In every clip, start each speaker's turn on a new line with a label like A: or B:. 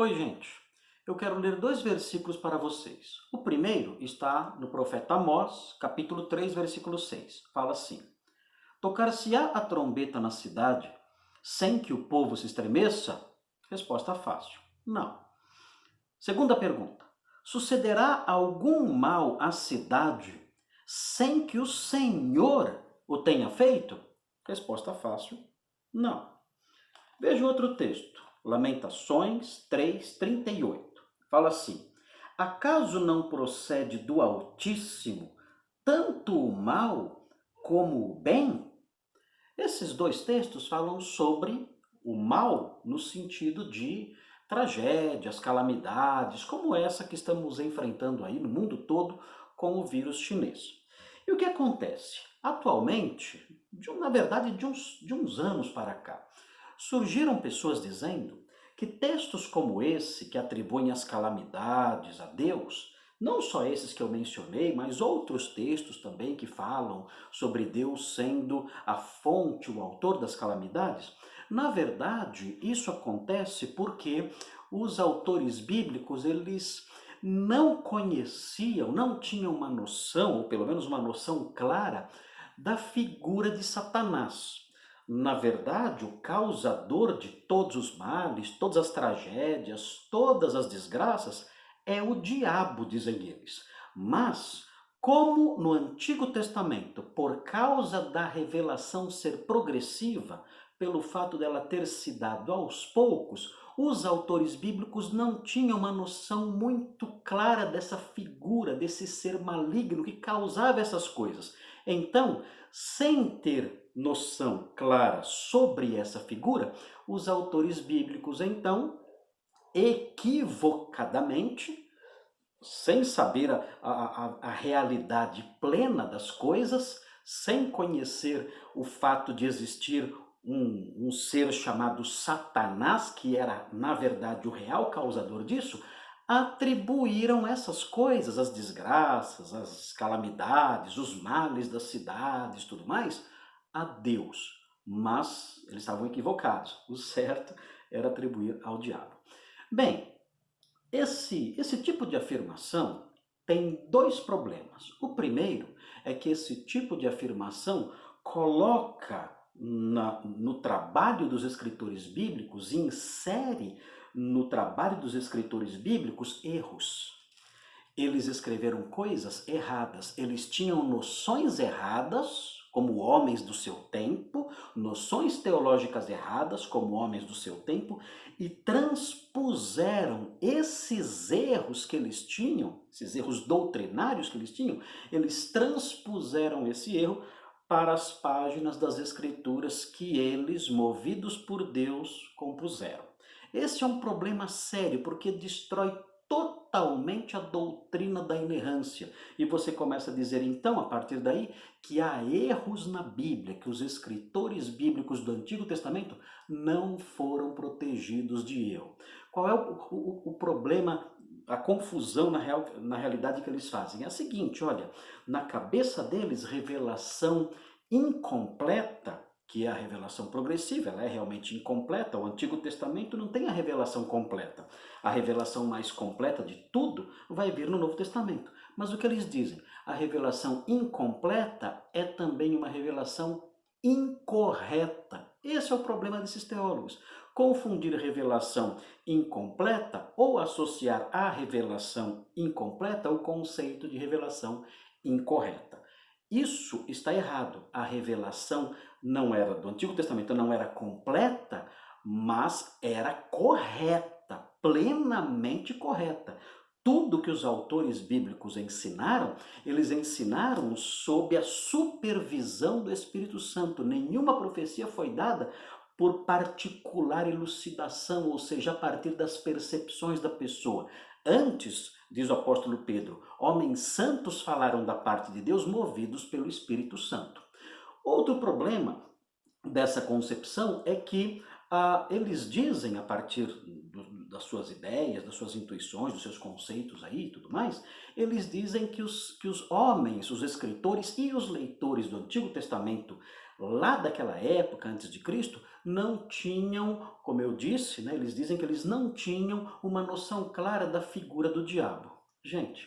A: Oi, gente. Eu quero ler dois versículos para vocês. O primeiro está no profeta Amós, capítulo 3, versículo 6. Fala assim: Tocar-se-á a trombeta na cidade, sem que o povo se estremeça? Resposta fácil: não. Segunda pergunta: sucederá algum mal à cidade sem que o Senhor o tenha feito? Resposta fácil: não. Veja outro texto, Lamentações 3:38. Fala assim: Acaso não procede do Altíssimo tanto o mal como o bem? Esses dois textos falam sobre o mal no sentido de tragédias, calamidades, como essa que estamos enfrentando aí no mundo todo com o vírus chinês. E o que acontece? Atualmente, na verdade de uns anos para cá, surgiram pessoas dizendo que textos como esse, que atribuem as calamidades a Deus, não só esses que eu mencionei, mas outros textos também que falam sobre Deus sendo a fonte, o autor das calamidades, na verdade, isso acontece porque os autores bíblicos, eles não conheciam, não tinham uma noção, ou pelo menos uma noção clara, da figura de Satanás. Na verdade, o causador de todos os males, todas as tragédias, todas as desgraças é o diabo, dizem eles. Mas, como no Antigo Testamento, por causa da revelação ser progressiva, pelo fato dela ter se dado aos poucos, os autores bíblicos não tinham uma noção muito clara dessa figura, desse ser maligno que causava essas coisas. Então, sem ter noção clara sobre essa figura, os autores bíblicos, então, equivocadamente, sem saber a realidade plena das coisas, sem conhecer o fato de existir um ser chamado Satanás, que era, na verdade, o real causador disso, atribuíram essas coisas, as desgraças, as calamidades, os males das cidades, tudo mais, a Deus. Mas eles estavam equivocados. O certo era atribuir ao diabo. Bem, esse tipo de afirmação tem dois problemas. O primeiro é que esse tipo de afirmação coloca no trabalho dos escritores bíblicos, insere no trabalho dos escritores bíblicos erros. Eles escreveram coisas erradas, eles tinham noções erradas, como homens do seu tempo, noções teológicas erradas, como homens do seu tempo, e transpuseram esses erros que eles tinham, esses erros doutrinários que eles tinham, eles transpuseram esse erro para as páginas das Escrituras que eles, movidos por Deus, compuseram. Esse é um problema sério, porque destrói totalmente a doutrina da inerrância. E você começa a dizer, então, a partir daí, que há erros na Bíblia, que os escritores bíblicos do Antigo Testamento não foram protegidos de erro. Qual é o problema, a confusão na realidade que eles fazem? É a seguinte, olha, na cabeça deles, revelação incompleta, que é a revelação progressiva, ela é realmente incompleta. O Antigo Testamento não tem a revelação completa. A revelação mais completa de tudo vai vir no Novo Testamento. Mas o que eles dizem? A revelação incompleta é também uma revelação incorreta. Esse é o problema desses teólogos. Confundir revelação incompleta ou associar à revelação incompleta o conceito de revelação incorreta. Isso está errado. A revelação não era do Antigo Testamento, não era completa, mas era correta, plenamente correta. Tudo que os autores bíblicos ensinaram, eles ensinaram sob a supervisão do Espírito Santo. Nenhuma profecia foi dada por particular elucidação, ou seja, a partir das percepções da pessoa. Antes, diz o apóstolo Pedro, homens santos falaram da parte de Deus movidos pelo Espírito Santo. Outro problema dessa concepção é que eles dizem, a partir das suas ideias, das suas intuições, dos seus conceitos aí e tudo mais, eles dizem que os homens, os escritores e os leitores do Antigo Testamento, lá daquela época, antes de Cristo, não tinham, como eu disse, né, eles dizem que eles não tinham uma noção clara da figura do diabo. Gente,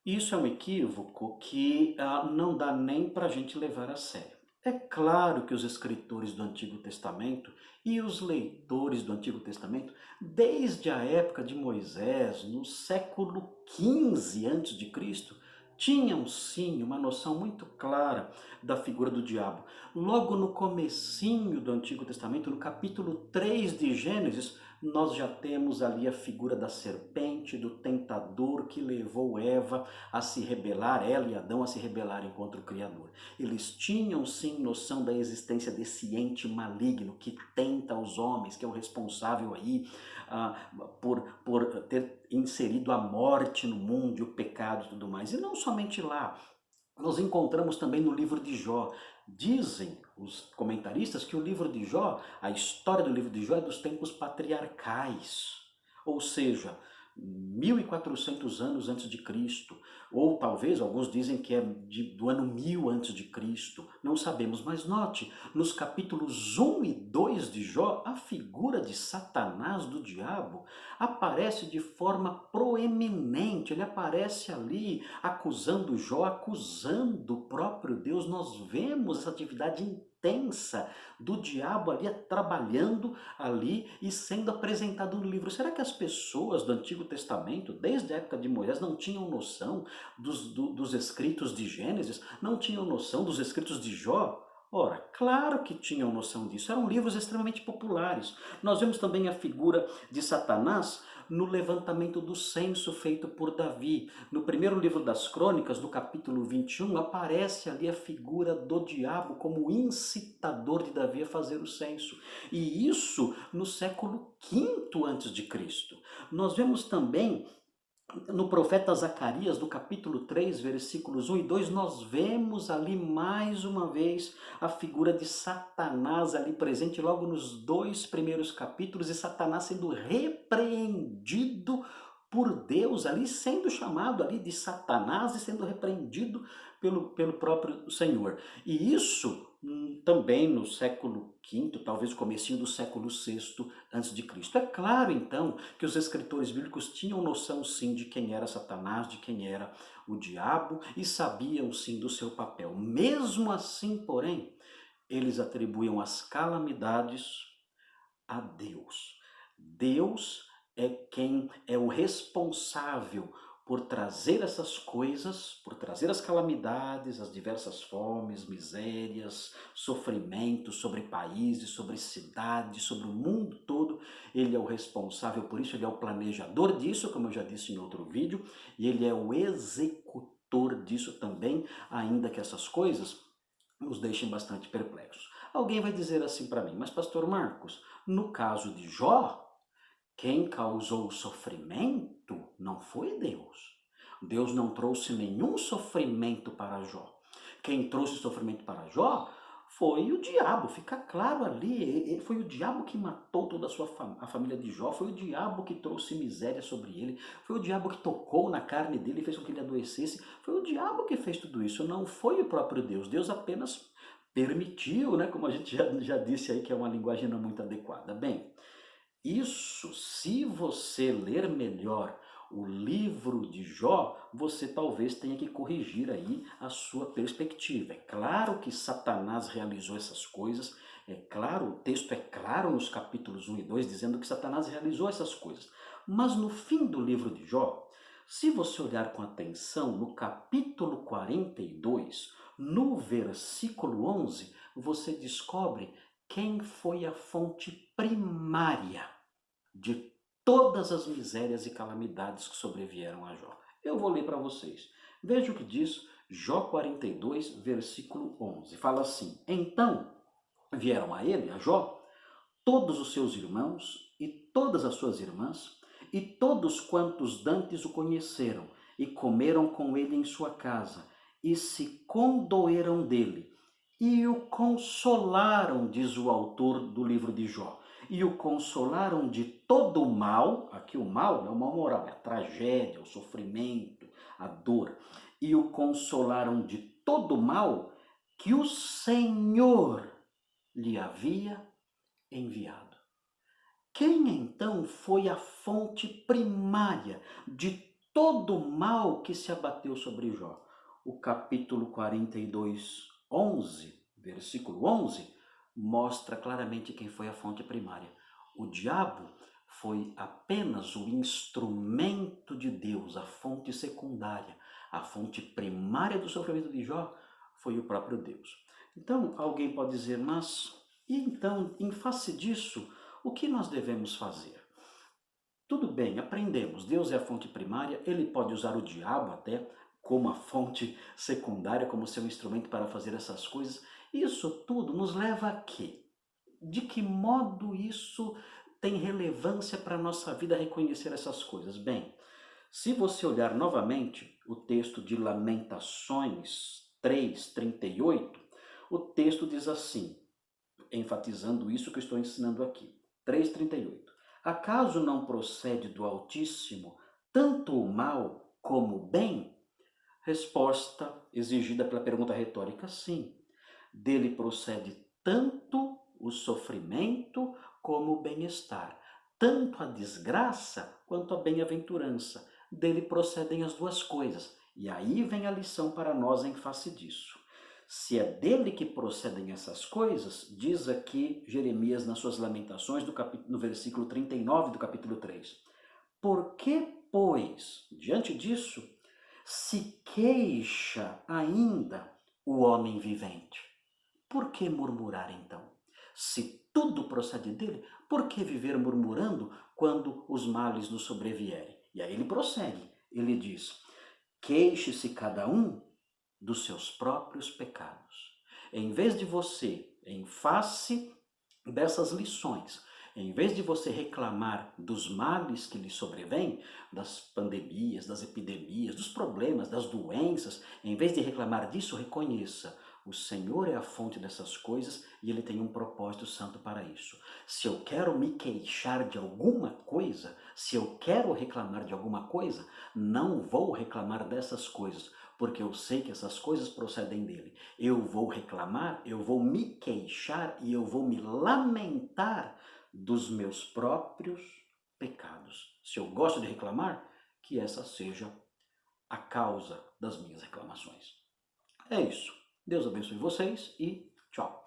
A: isso é um equívoco que não dá nem para a gente levar a sério. É claro que os escritores do Antigo Testamento e os leitores do Antigo Testamento, desde a época de Moisés, no século XV a.C., tinham sim uma noção muito clara da figura do diabo. Logo no comecinho do Antigo Testamento, no capítulo 3 de Gênesis, nós já temos ali a figura da serpente, do tentador que levou Eva a se rebelar, ela e Adão a se rebelarem contra o Criador. Eles tinham sim noção da existência desse ente maligno que tenta os homens, que é o responsável aí ah, por ter inserido a morte no mundo e o pecado e tudo mais. E não somente lá, nós encontramos também no livro de Jó. Dizem os comentaristas que o livro de Jó, a história do livro de Jó é dos tempos patriarcais, ou seja, 1400 anos antes de Cristo, ou talvez alguns dizem que é do ano 1000 antes de Cristo, não sabemos, mas note, nos capítulos 1 e 2 de Jó, a figura de Satanás, do diabo, aparece de forma proeminente, ele aparece ali acusando Jó, acusando o próprio Deus. Nós vemos essa atividade intensa do diabo ali trabalhando ali e sendo apresentado no livro. Será que as pessoas do Antigo Testamento, desde a época de Moisés, não tinham noção dos escritos de Gênesis? Não tinham noção dos escritos de Jó? Ora, claro que tinham noção disso, eram livros extremamente populares. Nós vemos também a figura de Satanás no levantamento do censo feito por Davi. No primeiro livro das Crônicas, no capítulo 21, aparece ali a figura do diabo como incitador de Davi a fazer o censo. E isso no século V antes de Cristo. Nós vemos também no profeta Zacarias, no capítulo 3, versículos 1 e 2, nós vemos ali mais uma vez a figura de Satanás ali presente logo nos 2 primeiros capítulos, e Satanás sendo repreendido por Deus ali, sendo chamado ali de Satanás e sendo repreendido pelo próprio Senhor. E isso também no século V, talvez o comecinho do século VI antes de Cristo. É claro, então, que os escritores bíblicos tinham noção, sim, de quem era Satanás, de quem era o diabo, e sabiam, sim, do seu papel. Mesmo assim, porém, eles atribuíam as calamidades a Deus. Deus é quem é o responsável por trazer essas coisas, por trazer as calamidades, as diversas fomes, misérias, sofrimentos sobre países, sobre cidades, sobre o mundo todo. Ele é o responsável por isso, ele é o planejador disso, como eu já disse em outro vídeo, e ele é o executor disso também, ainda que essas coisas nos deixem bastante perplexos. Alguém vai dizer assim para mim, mas pastor Marcos, no caso de Jó, quem causou o sofrimento não foi Deus. Deus não trouxe nenhum sofrimento para Jó. Quem trouxe sofrimento para Jó foi o diabo, fica claro ali. Foi o diabo que matou toda a família de Jó, foi o diabo que trouxe miséria sobre ele, foi o diabo que tocou na carne dele e fez com que ele adoecesse, foi o diabo que fez tudo isso, não foi o próprio Deus. Deus apenas permitiu, né? Como a gente já disse aí, que é uma linguagem não muito adequada. Bem, isso, se você ler melhor o livro de Jó, você talvez tenha que corrigir aí a sua perspectiva. É claro que Satanás realizou essas coisas, é claro, o texto é claro nos capítulos 1 e 2, dizendo que Satanás realizou essas coisas. Mas no fim do livro de Jó, se você olhar com atenção no capítulo 42, no versículo 11, você descobre quem foi a fonte primária de todas as misérias e calamidades que sobrevieram a Jó. Eu vou ler para vocês. Veja o que diz Jó 42, versículo 11. Fala assim: Então vieram a ele, a Jó, todos os seus irmãos e todas as suas irmãs, e todos quantos dantes o conheceram, e comeram com ele em sua casa, e se condoeram dele, e o consolaram, diz o autor do livro de Jó, e o consolaram de todo o mal. Aqui o mal é o mal moral, é a tragédia, o sofrimento, a dor, e o consolaram de todo o mal que o Senhor lhe havia enviado. Quem então foi a fonte primária de todo o mal que se abateu sobre Jó? O capítulo 42, 11, versículo 11, mostra claramente quem foi a fonte primária. O diabo foi apenas o instrumento de Deus, a fonte secundária. A fonte primária do sofrimento de Jó foi o próprio Deus. Então, alguém pode dizer, mas, e então, em face disso, o que nós devemos fazer? Tudo bem, aprendemos, Deus é a fonte primária, ele pode usar o diabo até como a fonte secundária, como seu instrumento para fazer essas coisas. Isso tudo nos leva a quê? De que modo isso tem relevância para a nossa vida reconhecer essas coisas? Bem, se você olhar novamente o texto de Lamentações 3:38, o texto diz assim, enfatizando isso que eu estou ensinando aqui. 3:38. Acaso não procede do Altíssimo tanto o mal como o bem? Resposta exigida pela pergunta retórica, sim. Dele procede tanto o sofrimento como o bem-estar, tanto a desgraça quanto a bem-aventurança. Dele procedem as duas coisas. E aí vem a lição para nós em face disso. Se é dele que procedem essas coisas, diz aqui Jeremias nas suas lamentações, no versículo 39 do capítulo 3. Por que, pois, diante disso, se queixa ainda o homem vivente? Por que murmurar então? Se tudo procede dele, por que viver murmurando quando os males nos sobrevierem? E aí ele prossegue, ele diz, queixe-se cada um dos seus próprios pecados. Em vez de você, em face dessas lições, em vez de você reclamar dos males que lhe sobrevêm, das pandemias, das epidemias, dos problemas, das doenças, em vez de reclamar disso, reconheça: o Senhor é a fonte dessas coisas e Ele tem um propósito santo para isso. Se eu quero me queixar de alguma coisa, se eu quero reclamar de alguma coisa, não vou reclamar dessas coisas, porque eu sei que essas coisas procedem dele. Eu vou reclamar, eu vou me queixar e eu vou me lamentar dos meus próprios pecados. Se eu gosto de reclamar, que essa seja a causa das minhas reclamações. É isso. Deus abençoe vocês e tchau.